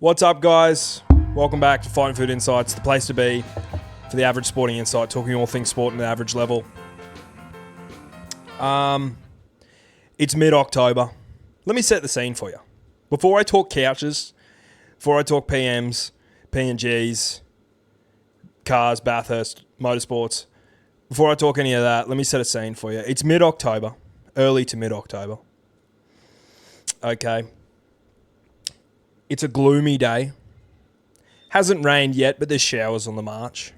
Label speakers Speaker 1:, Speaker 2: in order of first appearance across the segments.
Speaker 1: What's up, guys? Welcome back to Fighting Food Insights, the place to be for the average sporting insight, talking all things sport at the average level. It's mid-October. Let me set the scene for you. Before I talk couches, before I talk PMs, PNGs, cars, Bathurst, motorsports, before I talk any of that, let me set a scene for you. It's mid-October, early to mid-October. Okay. It's a gloomy day. Hasn't rained yet, but there's showers on the march.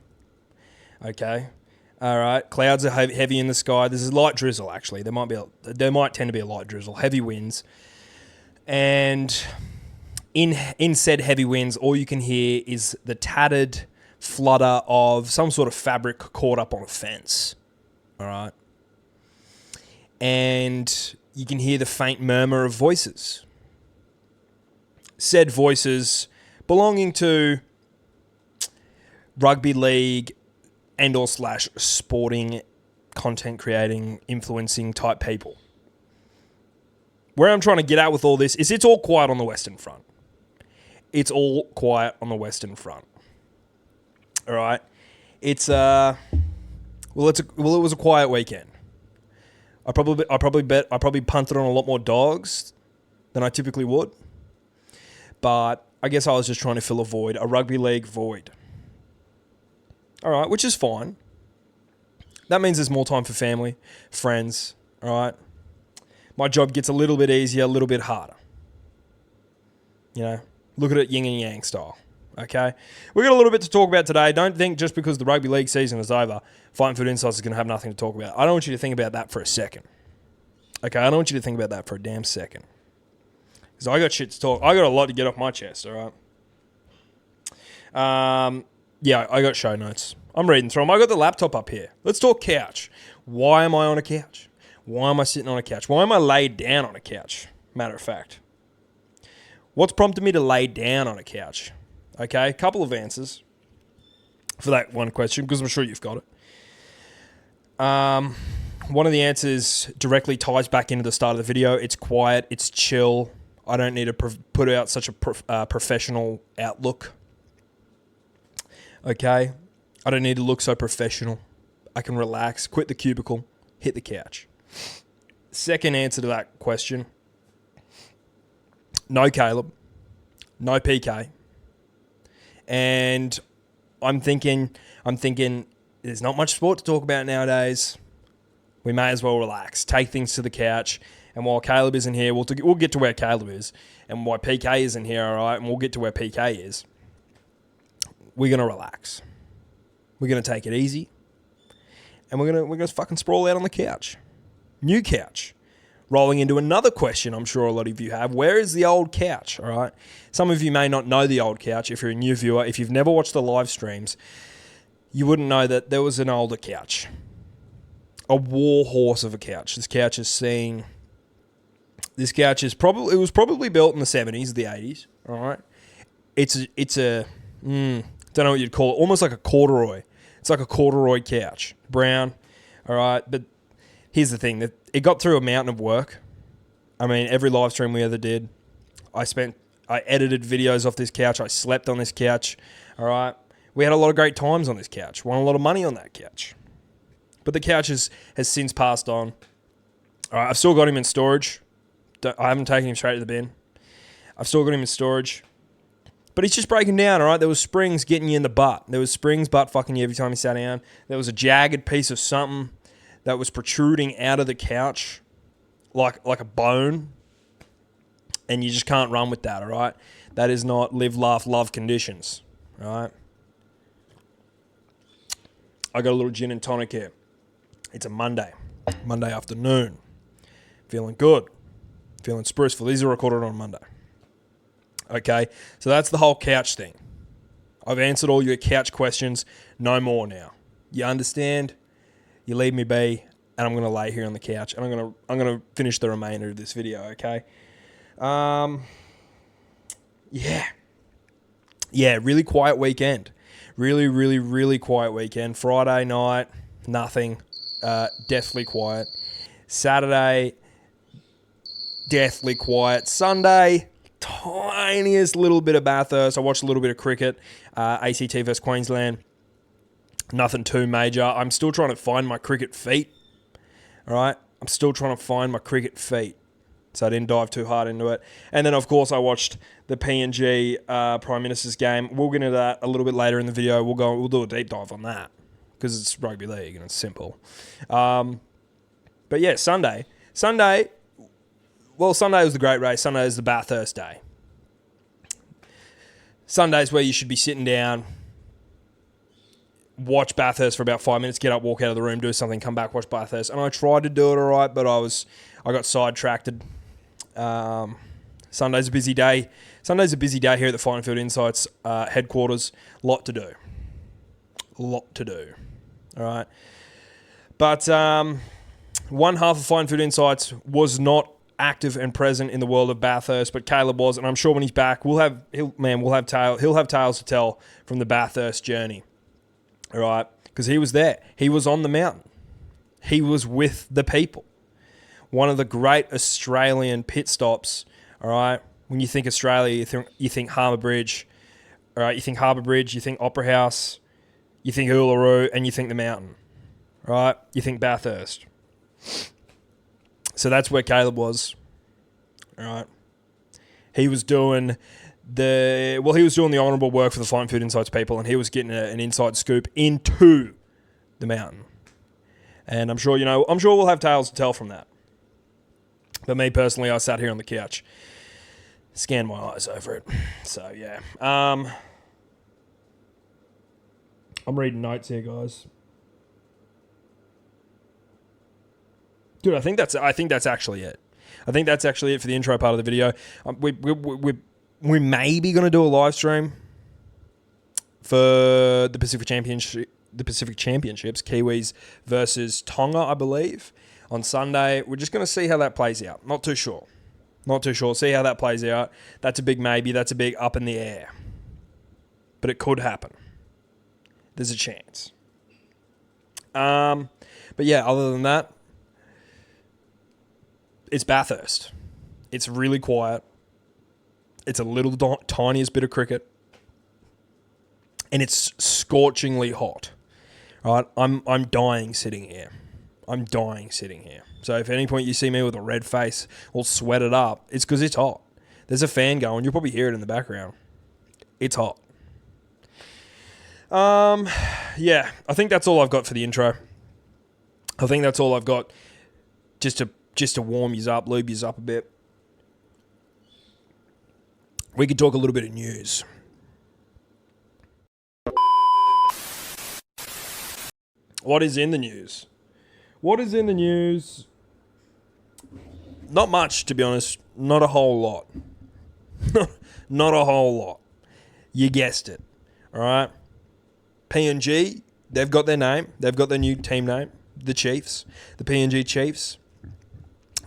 Speaker 1: Okay. All right. Clouds are heavy in the sky. There's a light drizzle, actually. There might tend to be a light drizzle. Heavy winds. And in said heavy winds, all you can hear is the tattered flutter of some sort of fabric caught up on a fence. All right. And you can hear the faint murmur of voices. Said voices belonging to rugby league and or / sporting, content creating, influencing type people. Where I'm trying to get at with all this is it's all quiet on the Western Front. It's all quiet on the Western Front. All right. It was a quiet weekend. I probably punted on a lot more dogs than I typically would. But I guess I was just trying to fill a void, a rugby league void. All right, which is fine. That means there's more time for family, friends, all right? My job gets a little bit easier, a little bit harder. You know, look at it yin and yang style, okay? We've got a little bit to talk about today. Don't think just because the rugby league season is over, Fighting Food Insights is going to have nothing to talk about. I don't want you to think about that for a second. Okay, I don't want you to think about that for a damn second. Because I got shit to talk. I got a lot to get off my chest, all right? Yeah, I got show notes. I'm reading through them. I got the laptop up here. Let's talk couch. Why am I on a couch? Why am I sitting on a couch? Why am I laid down on a couch? Matter of fact. What's prompted me to lay down on a couch? Okay, a couple of answers for that one question, because I'm sure you've got it. One of the answers directly ties back into the start of the video. It's quiet. It's chill. I don't need to put out such a professional outlook. Okay? I don't need to look so professional. I can relax, quit the cubicle, hit the couch. Second answer to that question. No Caleb. No PK. And I'm thinking there's not much sport to talk about nowadays. We may as well relax, take things to the couch. And while Caleb isn't here, we'll get to where Caleb is. And while PK isn't here, all right, and we'll get to where PK is. We're going to relax. We're going to take it easy. And we're going to fucking sprawl out on the couch. New couch. Rolling into another question I'm sure a lot of you have. Where is the old couch, all right? Some of you may not know the old couch. If you're a new viewer, if you've never watched the live streams, you wouldn't know that there was an older couch. A war horse of a couch. This couch was probably built in the 70s, the 80s, all right? It's a don't know what you'd call it, almost like a corduroy. It's like a corduroy couch, brown, all right? But here's the thing, that it got through a mountain of work. I mean, every live stream we ever did, I edited videos off this couch, I slept on this couch, all right? We had a lot of great times on this couch, won a lot of money on that couch. But the couch has since passed on. All right, I've still got him in storage. I haven't taken him straight to the bin. I've still got him in storage. But he's just breaking down, all right? There was springs getting you in the butt. There was springs butt fucking you every time you sat down. There was a jagged piece of something that was protruding out of the couch like a bone. And you just can't run with that, all right? That is not live, laugh, love conditions, all right? I got a little gin and tonic here. It's a Monday afternoon. Feeling good. Feeling spruceful. These are recorded on Monday. Okay, so that's the whole couch thing. I've answered all your couch questions. No more now. You understand? You leave me be, and I'm going to lay here on the couch, and I'm going to finish the remainder of this video, okay? Yeah, really quiet weekend. Really, really, really quiet weekend. Friday night, nothing. Deathly quiet. Saturday, deathly quiet. Sunday, tiniest little bit of Bathurst. I watched a little bit of cricket, ACT versus Queensland. Nothing too major. I'm still trying to find my cricket feet. All right? I'm still trying to find my cricket feet. So I didn't dive too hard into it. And then, of course, I watched the PNG Prime Minister's game. We'll get into that a little bit later in the video. We'll do a deep dive on that because it's rugby league and it's simple. But yeah, Sunday. Sunday was the great race. Sunday is the Bathurst day. Sunday's where you should be sitting down, watch Bathurst for about 5 minutes, get up, walk out of the room, do something, come back, watch Bathurst. And I tried to do it all right, but I got sidetracked. Sunday's a busy day. Sunday's a busy day here at the Fine Field Insights headquarters. Lot to do. All right. But one half of Fine Field Insights was not active and present in the world of Bathurst, but Caleb was, and I'm sure when he's back, he'll have tales to tell from the Bathurst journey. All right, because he was there. He was on the mountain. He was with the people. One of the great Australian pit stops. All right, when you think Australia, you think Harbour Bridge. All right, you think Harbour Bridge, you think Opera House, you think Uluru, and you think the mountain. All right, you think Bathurst. So that's where Caleb was. All right, he was doing the honourable work for the Fine Food Insights people, and he was getting an inside scoop into the mountain. And I'm sure we'll have tales to tell from that. But me personally, I sat here on the couch, scanned my eyes over it. So yeah, I'm reading notes here, guys. Dude, I think that's actually it. I think that's actually it for the intro part of the video. We may be going to do a live stream for the Pacific Championship, Kiwis versus Tonga, I believe, on Sunday. We're just going to see how that plays out. Not too sure. See how that plays out. That's a big maybe. That's a big up in the air. But it could happen. There's a chance. But yeah, other than that, it's Bathurst. It's really quiet. It's a little tiniest bit of cricket. And it's scorchingly hot. All right, I'm dying sitting here. So if at any point you see me with a red face all sweated up, it's because it's hot. There's a fan going. You'll probably hear it in the background. It's hot. Yeah, I think that's all I've got for the intro. I think that's all I've got just to warm you up, lube you up a bit. We could talk a little bit of news. What is in the news? Not much, to be honest. Not a whole lot. Not a whole lot. You guessed it. All right? PNG, they've got their name. They've got their new team name. The Chiefs. The PNG Chiefs.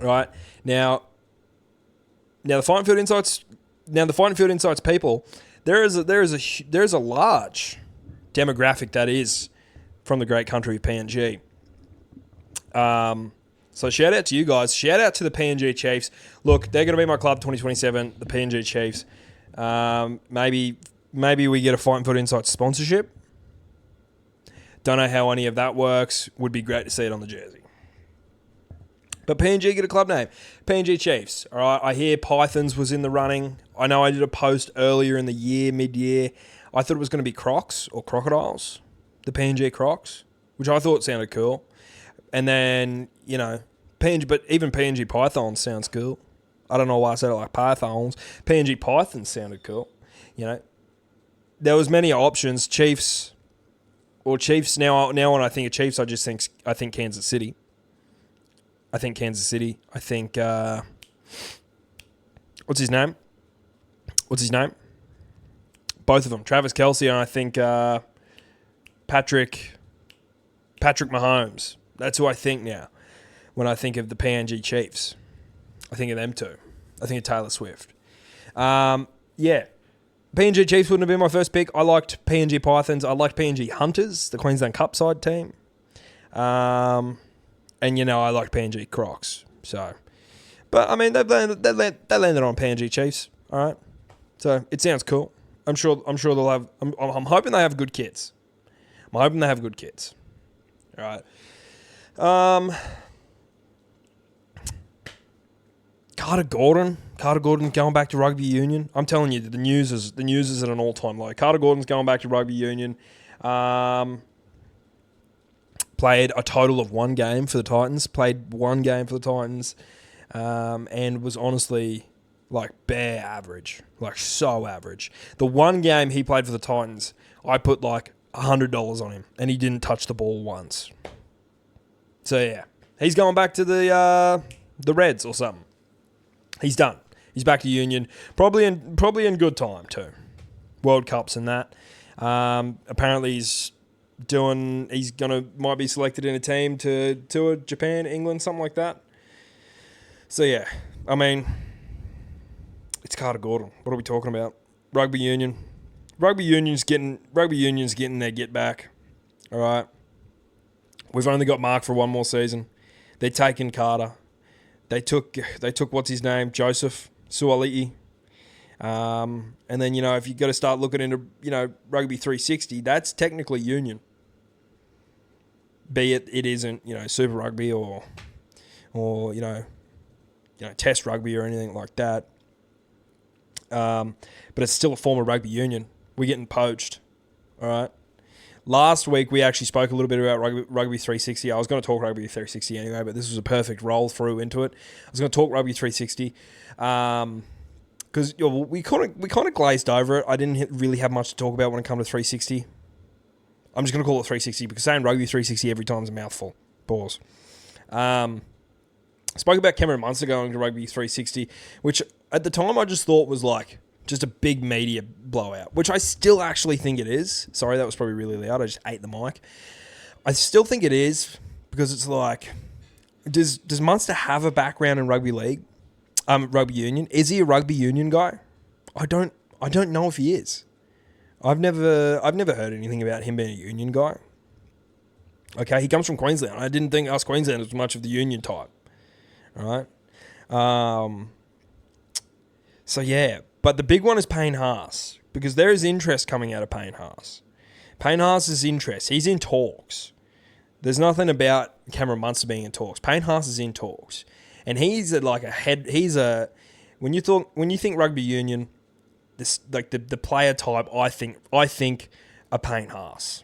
Speaker 1: All right? Now the Fine Field Insights people, there is a large demographic that is from the great country of PNG. So shout out to you guys. Shout out to the PNG Chiefs. Look, they're going to be my club 2027, the PNG Chiefs. Maybe we get a Fight and Foot Insights sponsorship. Don't know how any of that works. Would be great to see it on the jersey. But PNG get a club name. PNG Chiefs. All right, I hear Pythons was in the running. I know I did a post earlier in the year, mid-year. I thought it was going to be Crocs or Crocodiles. The PNG Crocs, which I thought sounded cool. And then, PNG, but even PNG Pythons sounds cool. I don't know why I said it like Pythons. PNG Pythons sounded cool. There was many options. Chiefs. Now when I think of Chiefs, I think Kansas City. I think, what's his name? Both of them. Travis Kelce and I think Patrick Mahomes. That's who I think now when I think of the PNG Chiefs. I think of them too. I think of Taylor Swift. Yeah. PNG Chiefs wouldn't have been my first pick. I liked PNG Pythons. I liked PNG Hunters, the Queensland Cup side team. And, I like PNG Crocs. So, but, I mean, they landed on PNG Chiefs. All right. So it sounds cool. I'm sure they'll have. I'm hoping they have good kids. I'm hoping they have good kids. All right. Carter Gordon going back to rugby union. I'm telling you, the news is at an all-time low. Carter Gordon's going back to rugby union. Played a total of one game for the Titans. And was honestly like bare average, like so average. The one game he played for the Titans, I put like $100 on him, and he didn't touch the ball once. So yeah, he's going back to the Reds or something. He's done. He's back to union, probably in good time too. World Cups and that. Apparently might be selected in a team to tour Japan, England, something like that. So yeah, I mean, it's Carter Gordon. What are we talking about? Rugby union. Rugby union's getting their get back. All right. We've only got Mark for one more season. They're taking Carter. They took what's his name, Joseph Suaalii. And then, if you've got to start looking into, Rugby 360, that's technically union. Be it isn't, Super Rugby or Test Rugby or anything like that. But it's still a form of rugby union. We're getting poached. All right. Last week, we actually spoke a little bit about Rugby 360. I was going to talk Rugby 360 anyway, but this was a perfect roll through into it. I was going to talk Rugby 360 because we kind of glazed over it. I didn't really have much to talk about when it comes to 360. I'm just going to call it 360 because saying Rugby 360 every time is a mouthful. Pause. Spoke about Cameron Munster going to Rugby 360, which at the time I just thought was like just a big media blowout, which I still actually think it is. Sorry, that was probably really loud. I just ate the mic. I still think it is because it's like, does Munster have a background in rugby league, rugby union? Is he a rugby union guy? I don't know if he is. I've never heard anything about him being a union guy. Okay, he comes from Queensland. I didn't think us Queenslanders were much of the union type. All right. So yeah. But the big one is Payne Haas, because there is interest coming out of Payne Haas. Payne Haas is interest. He's in talks. There's nothing about Cameron Munster being in talks. Payne Haas is in talks. And he's when you think rugby union, this like the player type, I think a Payne Haas.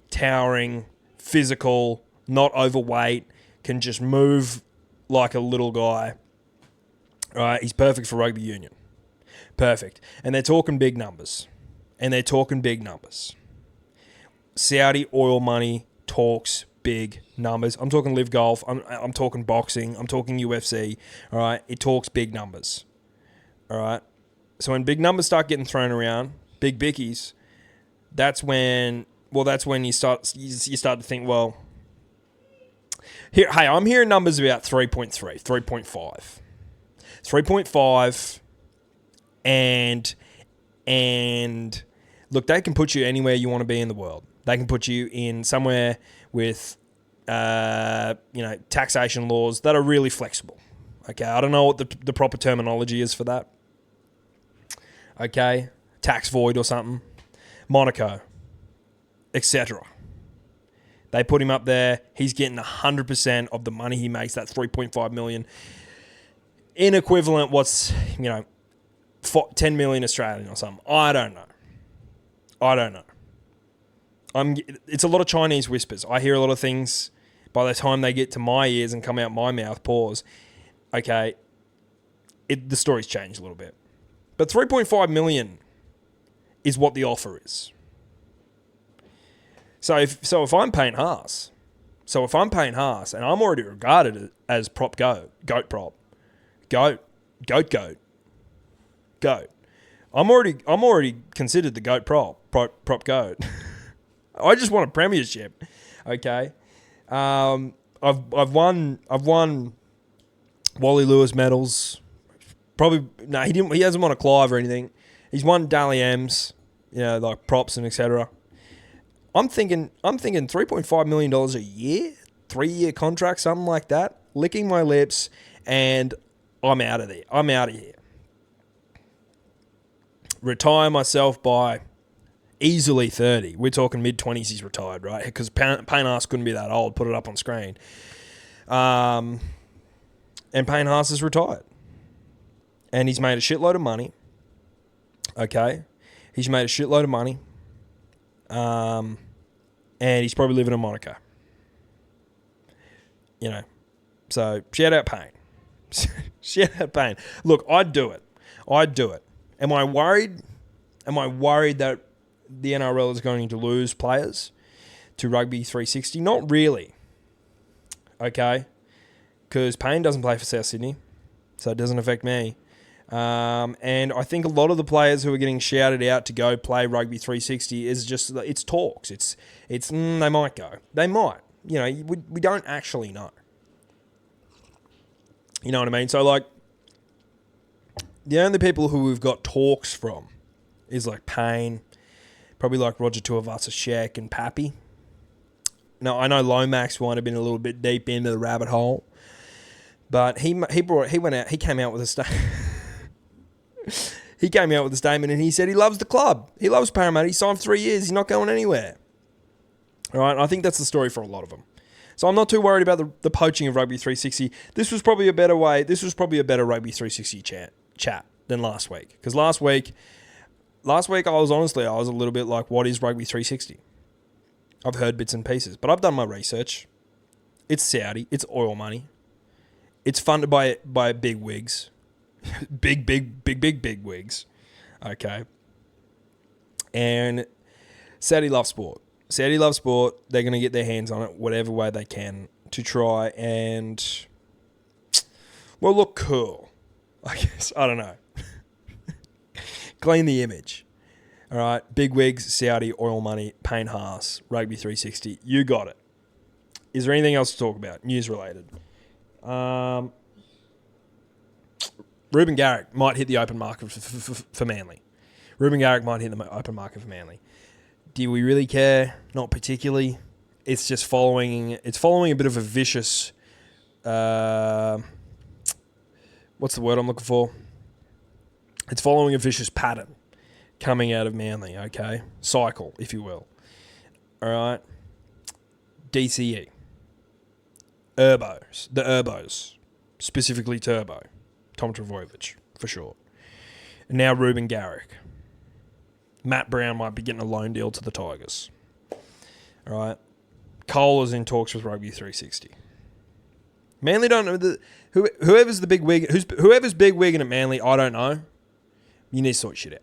Speaker 1: Towering, physical, not overweight, can just move like a little guy. All right, he's perfect for rugby union. Perfect. And they're talking big numbers. Saudi oil money talks big numbers. I'm talking live golf. I'm talking boxing. I'm talking UFC. All right. It talks big numbers. All right. So when big numbers start getting thrown around, big bickies, that's when you start to think, well, hey, I'm hearing numbers about 3.3, 3.5. 3.5. And look, they can put you anywhere you want to be in the world. They can put you in somewhere with, taxation laws that are really flexible. Okay, I don't know what the proper terminology is for that. Okay, tax void or something. Monaco, etc. They put him up there. He's getting 100% of the money he makes. That 3.5 million. In equivalent, what's 10 million Australian or something. I don't know. It's a lot of Chinese whispers. I hear a lot of things. By the time they get to my ears and come out my mouth, pause. Okay, the story's changed a little bit. But 3.5 million is what the offer is. So if I'm Payne Haas, and I'm already regarded as goat prop, goat. I'm already considered the goat prop goat. I just want a premiership. Okay. I've won Wally Lewis medals. Probably he hasn't won a Clive or anything. He's won Dally M's, like props and etc. I'm thinking $3.5 million a year, 3-year contract, something like that. Licking my lips, and I'm out of there. I'm out of here. retire myself by easily 30. We're talking mid-20s he's retired, right? Because Payne Haas couldn't be that old. Put it up on screen. And Payne Haas is retired. And he's made a shitload of money. Okay? He's made a shitload of money. And he's probably living in Monaco. You know. So, shout out Payne. Shout out Payne. Look, I'd do it. Am I worried? Am I worried that the NRL is going to lose players to Rugby 360? Not really. Okay? Because Payne doesn't play for South Sydney, so it doesn't affect me. And I think a lot of the players who are getting shouted out to go play Rugby 360 is just, it's talks. It's they might go. They might. You know, we don't actually know. You know what I mean? So, like, the only people who we've got talks from is, like, Payne, probably like Roger Tuivasa-Sheck and Pappy. Now, I know Lomax might have been a little bit deep into the rabbit hole, but he came out with a statement. He came out with a statement and he said he loves the club. He loves Parramatta. He signed for 3 years. He's not going anywhere. All right, I think that's the story for a lot of them. So I'm not too worried about the poaching of Rugby 360. This was probably a better Rugby 360 chat than last week. Because last week I was a little bit like, what is Rugby 360? I've heard bits and pieces, but I've done my research. It's Saudi. It's oil money. It's funded by big wigs. big wigs. Okay. And Saudi love sport. They're going to get their hands on it whatever way they can to try and, well, look cool. I guess. I don't know. Clean the image. All right. Big wigs, Saudi, oil money, Payne Haas, Rugby 360. You got it. Is there anything else to talk about? News related. Ruben Garrick might hit the open market for Manly. Do we really care? Not particularly. It's just following a bit of a vicious, what's the word I'm looking for? It's following a vicious pattern coming out of Manly, okay? Cycle, if you will. All right? DCE. The Urbos. Specifically Turbo. Tom Trbojevic, for sure. And now Ruben Garrick. Matt Brown might be getting a loan deal to the Tigers. All right. Cole is in talks with Rugby 360. Manly don't know. Whoever's the big wig, whoever's big wigging at Manly, I don't know. You need to sort shit out.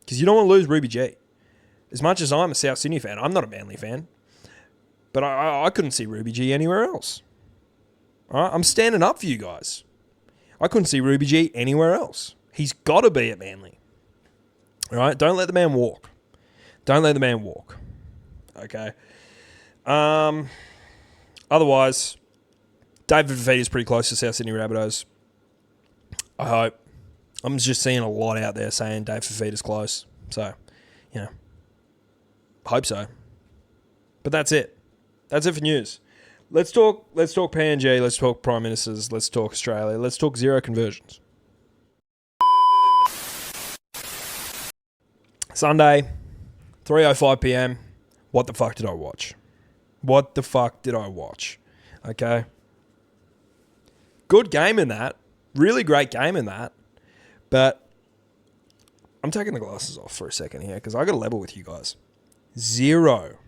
Speaker 1: Because you don't want to lose Ruby G. As much as I'm a South Sydney fan, I'm not a Manly fan. But I couldn't see Ruby G anywhere else. All right? I'm standing up for you guys. I couldn't see Ruby G anywhere else. He's got to be at Manly. All right? Don't let the man walk. Okay? Otherwise, David Fifita is pretty close to South Sydney Rabbitohs. I hope. I'm just seeing a lot out there saying Dave Fifita's close. So, you know, hope so. But that's it. That's it for news. Let's talk PNG, let's talk Prime Ministers, let's talk Australia, let's talk zero conversions. Sunday, 3:05 p.m. What the fuck did I watch? Okay. Good game in that. Really great game in that. But I'm taking the glasses off for a second here because I got to level with you guys. Zero.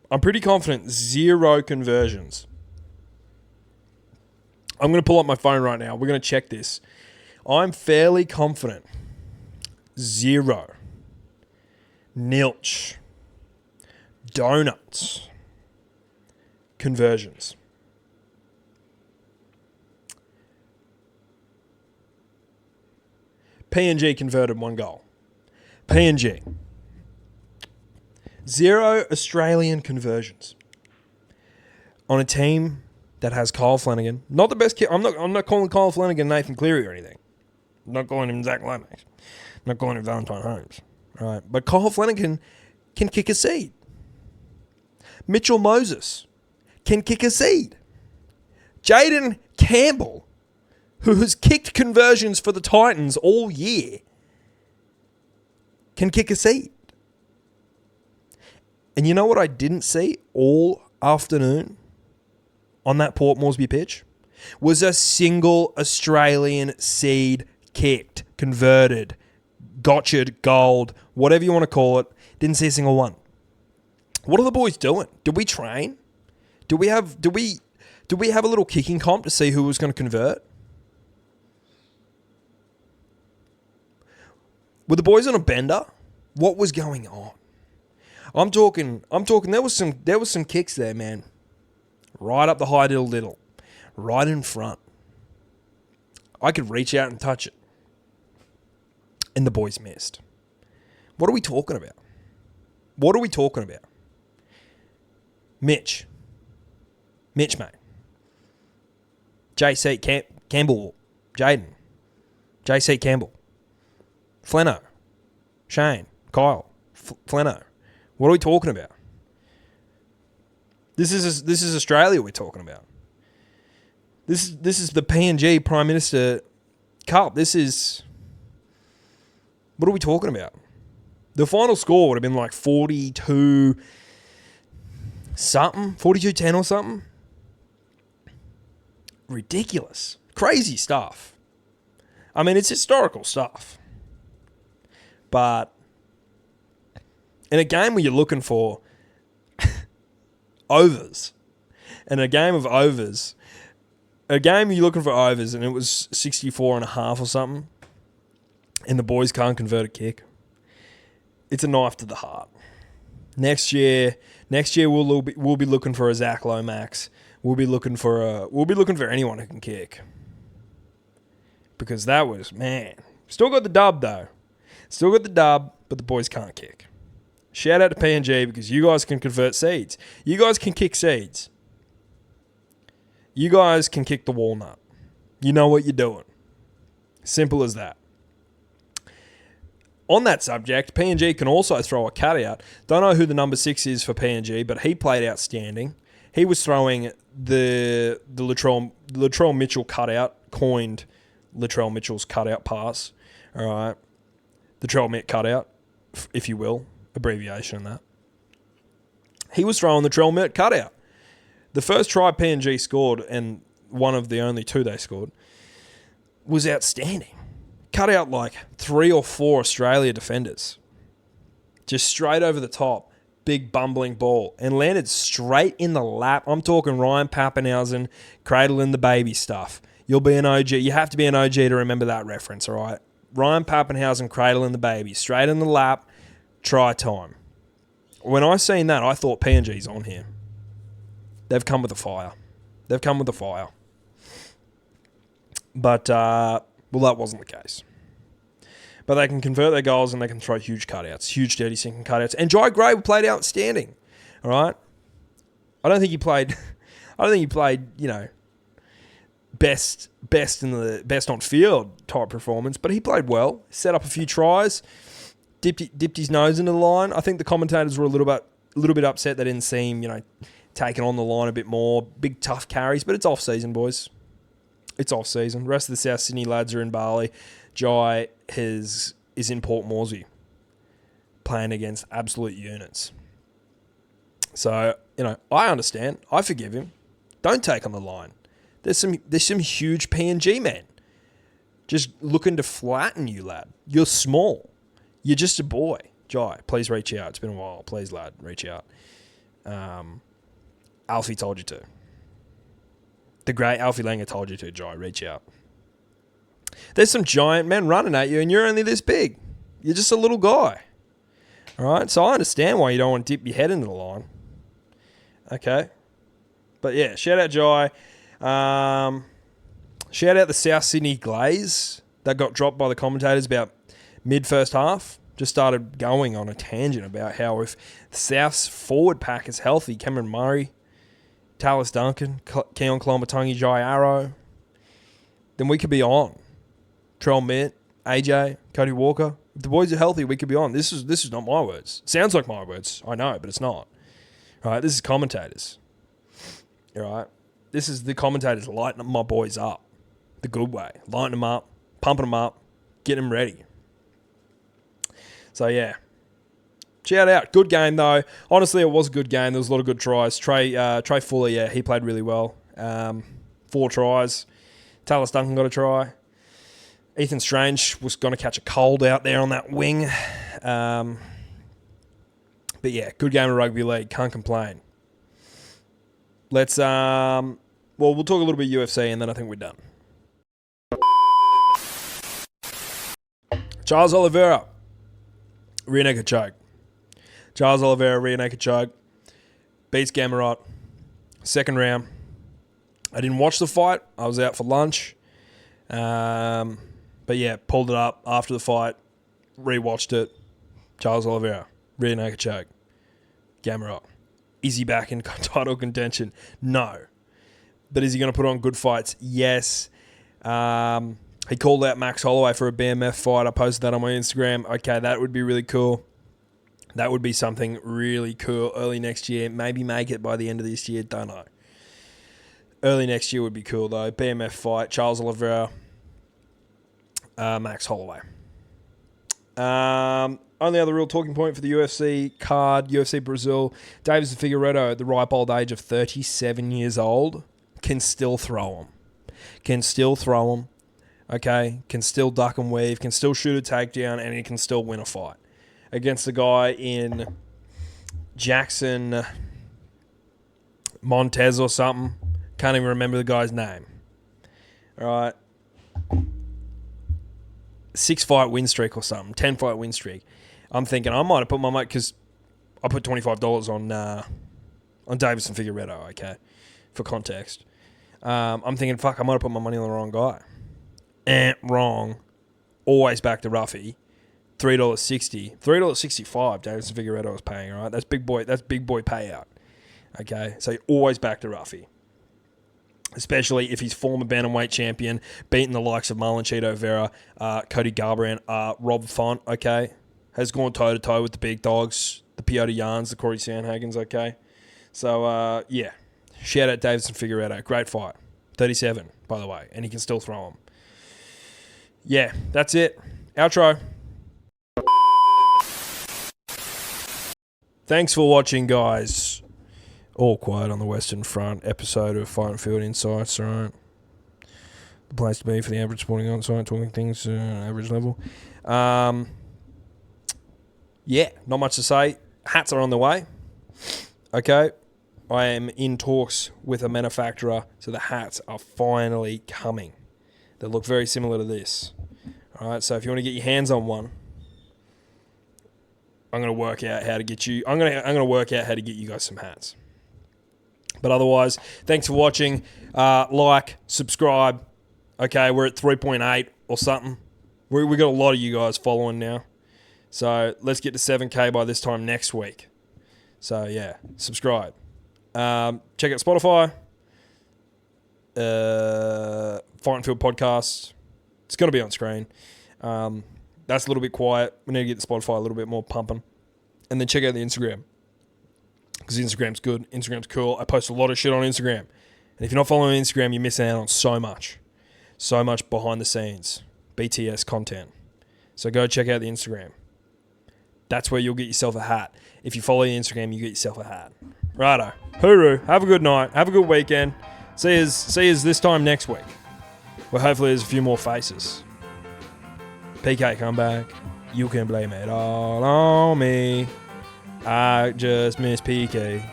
Speaker 1: I'm pretty confident 0 conversions. I'm going to pull up my phone right now. We're going to check this. I'm fairly confident 0. Nilch. Donuts. Conversions. PNG converted 1 goal. PNG. 0 Australian conversions on a team that has Kyle Flanagan. Not the best kid. I'm not calling Kyle Flanagan Nathan Cleary or anything. I'm not calling him Zach Lomax. I'm not calling him Valentine Holmes. All right, but Kyle Flanagan can kick a seed. Mitchell Moses can kick a seed. Jaden Campbell, who has kicked conversions for the Titans all year, can kick a seed. And you know what I didn't see all afternoon on that Port Moresby pitch? Was a single Australian seed kicked, converted, gotcha'd, gold, whatever you want to call it. Didn't see a single one. What are the boys doing? Did we train? Did we have a little kicking comp to see who was going to convert? Were the boys on a bender? What was going on? I'm talking there was some kicks there, man. Right up the high diddle. Right in front. I could reach out and touch it. And the boys missed. What are we talking about? What are we talking about? Mitch, mate. JC Campbell, Jaden, JC Campbell, Fleno, Shane, Kyle, Fleno. What are we talking about? This is Australia we're talking about. This is the PNG Prime Minister Cup. This is... What are we talking about? The final score would have been like 42 something, 42-10 or something. Ridiculous. Crazy stuff. I mean, it's historical stuff. But in a game where you're looking for overs, and a game you're looking for overs, and it was 64.5 or something, and the boys can't convert a kick, it's a knife to the heart. Next year we'll be looking for a Zach Lomax. We'll be looking for anyone who can kick. Because that was, man, still got the dub though. Still got the dub, but the boys can't kick. Shout out to PNG because you guys can convert seeds. You guys can kick seeds. You guys can kick the walnut. You know what you're doing. Simple as that. On that subject, PNG can also throw a cutout. Don't know who the number 6 is for PNG, but he played outstanding. He was throwing the Latrell Mitchell cutout, coined Latrell Mitchell's cutout pass. All right. The Latrell Mitt cutout, if you will, abbreviation of that. He was throwing the Latrell Mitt cutout. The first try PNG scored, and one of the only 2 they scored, was outstanding. Cut out like 3 or 4 Australia defenders. Just straight over the top. Big bumbling ball. And landed straight in the lap. I'm talking Ryan Pappenhausen, cradling the baby stuff. You'll be an OG. You have to be an OG to remember that reference, all right? Ryan Pappenhausen, cradling the baby. Straight in the lap. Try time. When I seen that, I thought PNG's on here. They've come with a fire. But, well, that wasn't the case. But they can convert their goals and they can throw huge cutouts, huge dirty sinking cutouts. And Jai Gray played outstanding. All right, I don't think he played. You know, best on field type performance, but he played well. Set up a few tries, dipped his nose into the line. I think the commentators were a little bit upset they didn't see him, you know, taking on the line a bit more, big tough carries. But it's off season, boys. It's off season. The rest of the South Sydney lads are in Bali. Jai is in Port Moresby, playing against absolute units. So, you know, I understand. I forgive him. Don't take on the line. There's some huge PNG men just looking to flatten you, lad. You're small. You're just a boy. Jai, please reach out. It's been a while. Please, lad, reach out. Alfie told you to. The great Alfie Langer told you to, Jai. Reach out. There's some giant men running at you and you're only this big. You're just a little guy. All right? So I understand why you don't want to dip your head into the line. Okay? But yeah, shout out Jai. Shout out the South Sydney Glaze that got dropped by the commentators about mid-first half. Just started going on a tangent about how if South's forward pack is healthy, Cameron Murray, Talis Duncan, Keon Kalamatangi, Jai Arrow, then we could be on. Trell Mitt, AJ, Cody Walker. If the boys are healthy, we could be on. This is not my words. It sounds like my words. I know, but it's not. All right, this is commentators. All right, this is the commentators lighting my boys up the good way. Lighting them up, pumping them up, getting them ready. So, yeah. Shout out. Good game, though. Honestly, it was a good game. There was a lot of good tries. Trey Fuller, yeah, he played really well. 4 tries. Talis Duncan got a try. Ethan Strange was going to catch a cold out there on that wing. But, yeah, good game of rugby league. Can't complain. Let's, we'll talk a little bit UFC, and then I think we're done. Charles Olivera, rear naked choke. Charles Olivera, rear naked choke. Beats Gamrot. Second round. I didn't watch the fight. I was out for lunch. But yeah, pulled it up after the fight. Rewatched it. Charles Olivera, rear naked choke. Gamrot. Is he back in title contention? No. But is he going to put on good fights? Yes. He called out Max Holloway for a BMF fight. I posted that on my Instagram. Okay, that would be really cool. That would be something really cool early next year. Maybe make it by the end of this year. Don't know. Early next year would be cool, though. BMF fight. Charles Olivera. Max Holloway. Only other real talking point for the UFC card, UFC Brazil. Davis Figueiredo, the ripe old age of 37 years old, can still throw him. Okay? Can still duck and weave. Can still shoot a takedown, and he can still win a fight. Against a guy in Jackson Montez or something. Can't even remember the guy's name. All right. 6-fight win streak or something. 10-fight win streak. I'm thinking I might have put my money, because I put $25 on Davis and Figueiredo, okay, for context. I'm thinking, fuck, I might have put my money on the wrong guy. Wrong. Always back to Ruffy. $3.60. $3.65 Davis and Figueiredo was paying, all right? That's big boy payout. Okay? So you always back to Ruffy. Especially if he's former bantamweight champion, beating the likes of Marlon Cheeto Vera, Cody Garbrandt, Rob Font, okay? Has gone toe-to-toe with the big dogs, the Piotr Jans, the Corey Sandhagens, okay? So, yeah. Shout out Davis and Figueiredo. Great fight. 37, by the way. And he can still throw him. Yeah, that's it. Outro. Thanks for watching, guys. All quiet on the Western Front episode of Fight and Field Insights, alright? The place to be for the average sporting on-site, talking things average level. Yeah, not much to say. Hats are on the way. Okay. I am in talks with a manufacturer, so the hats are finally coming. They look very similar to this. Alright, so if you want to get your hands on one, I'm going to work out how to get you. I'm going to work out how to get you guys some hats. But otherwise, thanks for watching. Like, subscribe. Okay, we're at 3.8 or something. We got a lot of you guys following now. So let's get to 7K by this time next week. So yeah, subscribe. Check out Spotify. Fight and Field Podcast. It's going to be on screen. That's a little bit quiet. We need to get the Spotify a little bit more pumping. And then check out the Instagram. Because Instagram's good. Instagram's cool. I post a lot of shit on Instagram. And if you're not following Instagram, you're missing out on so much. So much behind the scenes. BTS content. So go check out the Instagram. That's where you'll get yourself a hat. If you follow the Instagram, you get yourself a hat. Righto. Hooroo. Have a good night. Have a good weekend. See yous this time next week. Well, hopefully there's a few more faces. PK come back. You can blame it all on me. I just miss PK.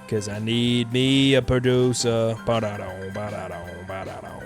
Speaker 1: Because I need me a producer. Ba-da-dum, ba-da-dum, ba-da-dum.